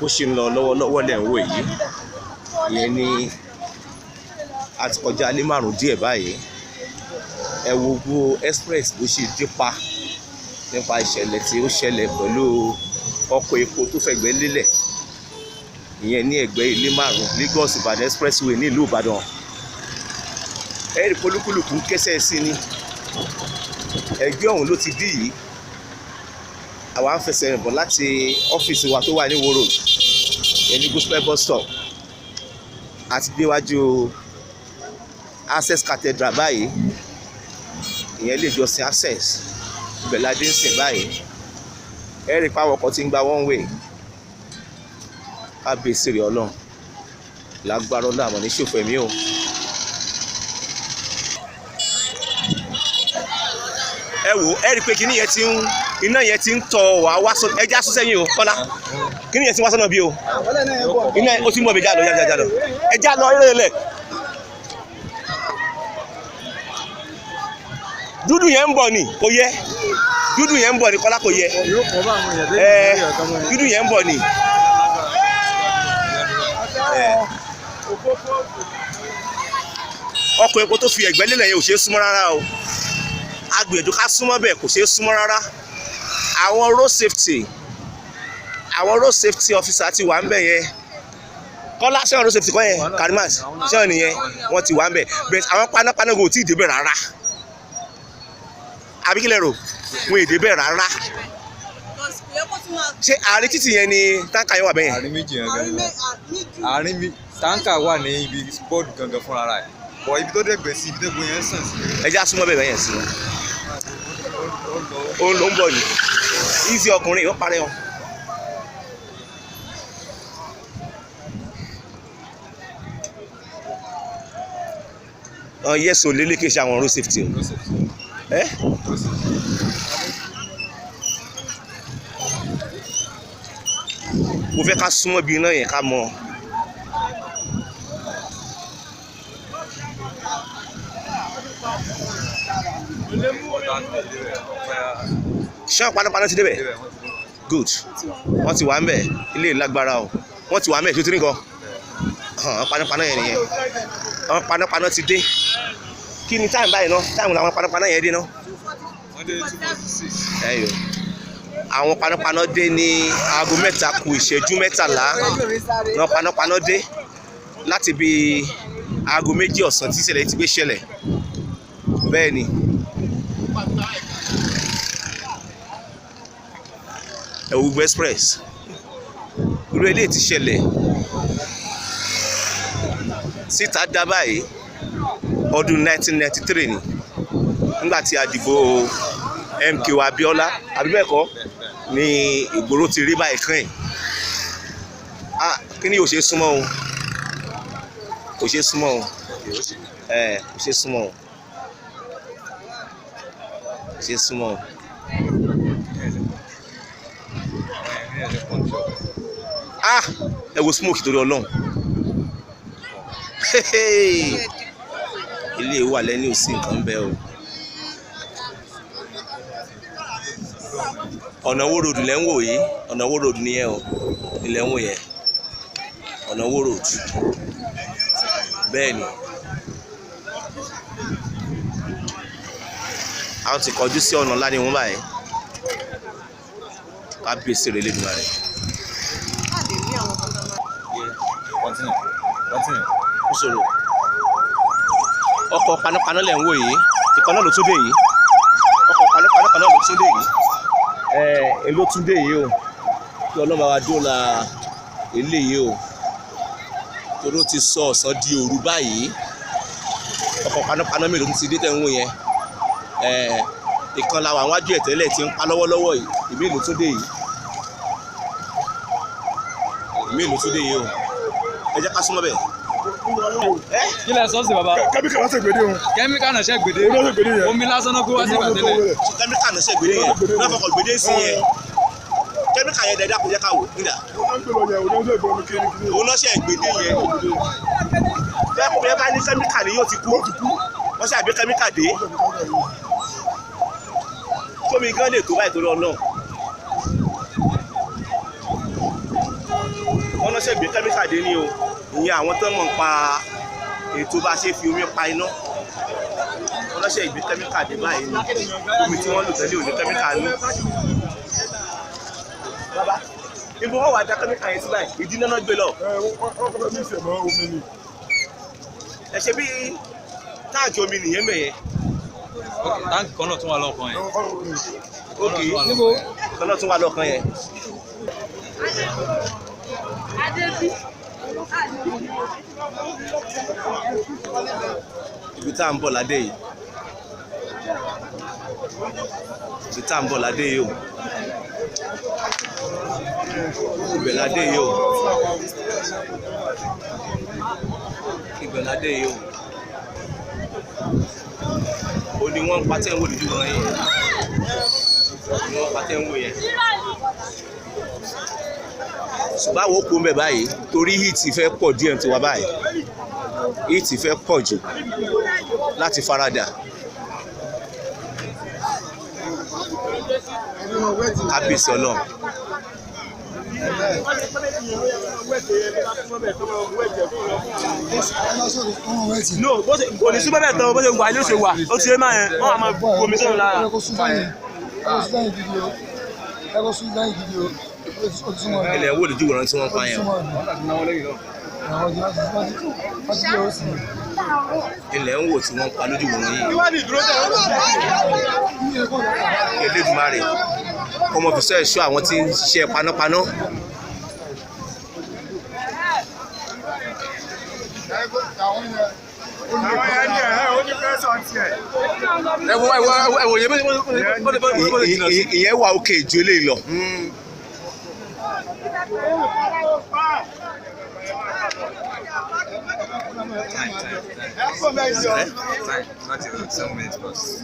bó ṣe ń lọ lọ́wọ́lọ́wọ́ lẹ̀ ń wò yìí ìyẹn ní àti kọjá lé márùn díẹ̀ báyìí ẹ wo gbogbo express bó ṣe dípa nípa ìṣẹ̀lẹ̀ tí ó ṣẹlẹ̀ pẹ̀lú ọkọ̀ epo tó fẹ̀gbẹ́ lélẹ̀ ìyẹn ní ẹ̀gbẹ́ ilé márùn Lagos Ìbàdàn expressway ní ìlú Ìbàdàn ẹ̀rí polúkúlùkù ń kẹ́sẹ̀ sí ni ẹgbẹ́ ọ̀hún ló ti dí yìí àwa ń fẹsẹ̀ rìn bọ̀ láti ọ́fíìsì wa tó wà ní Ìwó Road ẹni gospel bus stop àti déwájú Access Cathedral báyìí ìyẹn lè jọsìn Access ìbẹ̀ládé ń sìn báyìí ẹ̀rí pàwọ̀ ọkọ̀ tí ń gba one way kábíyèsí rẹ̀ Ọlọ́run lágbára Ọlọ́run àmọ́ ní ṣòfò ẹ̀mí o. ẹ wò ẹ rí i pé kíní yẹn ti ń iná yẹn ti ń tọ̀ wá sọ ẹja sún sẹ́yìn o Kọ́lá kíní yẹn ti wá sọ́nà bí o iná ó ti ń bọ̀ bí já lọ ẹja lọ eré lẹ̀ dúdú yẹn ń bọ̀ ni kò yẹ dúdú yẹn ń bọ̀ ni Kọ́lá kò yẹ dúdú yẹn ń bọ̀ ni. ọkọ̀ epo tó fi ẹ̀gbẹ́ lélẹ̀ yẹn ò ṣeé súnmọ́ rárá o agbègbè ká súnmọ́ bẹ́ẹ̀ kò ṣeé súnmọ́ rárá àwọn road safety officer ti wà ń bẹ̀ yẹn Kọ́lá ṣẹ́wọ̀n road safety kọ́ yẹn Karimat ṣẹ́wọ̀n nìyẹn wọ́n ti wà ń bẹ̀ bẹ́ẹ̀ àwọn panápaná kò tí ì débẹ̀ rárá àbí kílẹ̀ rò wọn ì débẹ̀ rárá ṣé àárín títì yẹn ni táǹkà yẹn wà bẹ́yẹn. àárín méjì yẹn gangan àárín táǹkà wà ní ibi bọ́ọ̀dù gangan fúnra rẹ̀ bọ̀ ibi tó dẹ̀gbẹ́ sí ibi tó gbé yẹn sàn sí. ẹja súnmọ́ bẹ́ẹ̀ yẹn sí ó ló ń bọ̀ ní easy ọkùnrin ó parẹ́ wọn. yẹ́sọ̀ lélékè ṣe àwọn road safety ẹ́ mo fẹ́ ká súnmọ́ bí iná yẹn ká mọ̀ ṣé panápaná ti débẹ̀ good wọ́n ti wà ń bẹ̀ ilé ìlágbára o wọ́n ti wà ń bẹ̀ tó ti rí nǹkan panápaná yẹn nìyẹn àwọn panápaná ti dé kí ni táìmù báyìí náà táìmù làwọn panápaná yẹn dé náà. ẹyọ àwọn panápaná dé ní aago 3 kù ìṣẹ́jú 13 náà panápaná dé láti bí aago 2 ọ̀sán tí ìṣẹ̀lẹ̀ ti gbé ṣẹlẹ̀ bẹ́ẹ̀ ni. Ẹ̀wùgbẹ́ express irú eléyìí ti ṣẹlẹ̀ síta dá báyìí ọdún 1993 ni nígbà tí a dìbò MKO Abiola àbí bẹ́ẹ̀ kọ́ ni ìgboro ti rí báyìí kàn kí ni yóò ṣe súnmọ́ o kò ṣe súnmọ́ o kò ṣe súnmọ́ o kò ṣe súnmọ́ o. ẹ wo smoke torí Ọlọ́run ilé wà lẹ́ni ò sí nǹkan bẹ́ẹ̀ o ọ̀nà Ìwó road lẹ́ ń wò yìí ọ̀nà Ìwó road nìyẹn o ilẹ̀ ń wò yẹn ọ̀nà Ìwó road bẹ́ẹ̀ ni àwọn ti kọjú sí ọ̀nà ńlá ni wọ́n báyìí kábíyèsí rẹ̀ lẹ́nu rẹ̀. Ìṣòro ọkọ̀ panápaná lẹ̀ ń wò yìí ìkan náà ló tún dé yìí ọkọ̀ panápaná kan náà ló tún dé yìí èló tún dé yìí o kí Ọlọ́run wa dóòlà eléyìí o torí ó ti sọ ọ̀sán di òru báyìí ọkọ̀ panápaná mélòó tún ti dé tẹ̀ ń wò yẹn ìkan làwọn àwájú ẹ̀ tẹ́lẹ̀ ti ń pa lọ́wọ́lọ́wọ́ yìí ìmí ìlú tún dé yìí ìmí ìlú tún dé yìí o ẹ jẹ́ ká súnmọ́ bẹ́ẹ̀. kí lẹ sọ sí baba. kẹ́míkà náà ṣe gbèdé o. kẹ́míkà náà ṣe gbèdé. omi lásán náà kó wá sí ìbàdàn. kẹ́míkà náà ṣe gbèdé yẹn náà fọkàn gbèdé sí yẹn kẹ́míkà yẹn dẹ̀dá kò yẹ ká wò nígbà. òun náà ṣe gbèdé yẹn. bẹ́ẹ̀ bá ní kẹ́míkà ni yóò ti kú wọ́n ṣe àgbé kẹ́míkà dé. tómi gan lè tó báyìí torí Ọlọ́run. wọ́n náà ṣe gbé kẹ́míkà dé ní o ìyẹn àwọn tó mọ̀ ń pa ètò bá ṣe fi omi pa iná wọ́n náà ṣe gbé kẹ́míkà dé báyìí ní omi tí wọ́n lò tẹ́lẹ̀ ò ní kẹ́míkà ní. bàbá ibo wọ́n wà dá kẹ́míkà yẹn sí báyìí ìdí náà gbé lọ. ẹ ṣe bí táàgì omi nìyẹn bẹ̀yẹn. táǹkì kan náà tún wà lọ́kàn yẹn. ok kan náà tún wà lọ́kàn yẹn. ibi tá à ń bọ̀ ládé yìí ibi tá à ń bọ̀ ládé yìí o ibẹ̀ ládé yìí o ibẹ̀ ládé yìí o ó ní wọ́n ń patẹ́ ń wò lójú wọn yẹn ní wọ́n patẹ́ ń wò yẹn ṣùgbọ́n àwọn òkú ń bẹ̀ báyìí torí heat fẹ́ pọ̀ díẹ̀ tiwa báyìí heat fẹ́ pọ̀ jù láti faradà kábíyèsí ọlọ́run. no kò ní súnmọ́ bẹ́ẹ̀ tán bó ṣe wà ló ṣe wà ó ti ṣe máa yẹn wọ́n á máa bomi sóhun lára. ilẹ̀ wo lójú wòran tí wọ́n pa yẹn ilẹ̀ ń wò tí wọ́n pa lójú wòran yìí. Elédùmarè ọmọ fìṣọ́ ẹ̀ṣọ́ àwọn tí ń ṣiṣẹ́ panápaná. Ìyẹn wà òkè ju eléyìí lọ. Not even 7 minutes plus.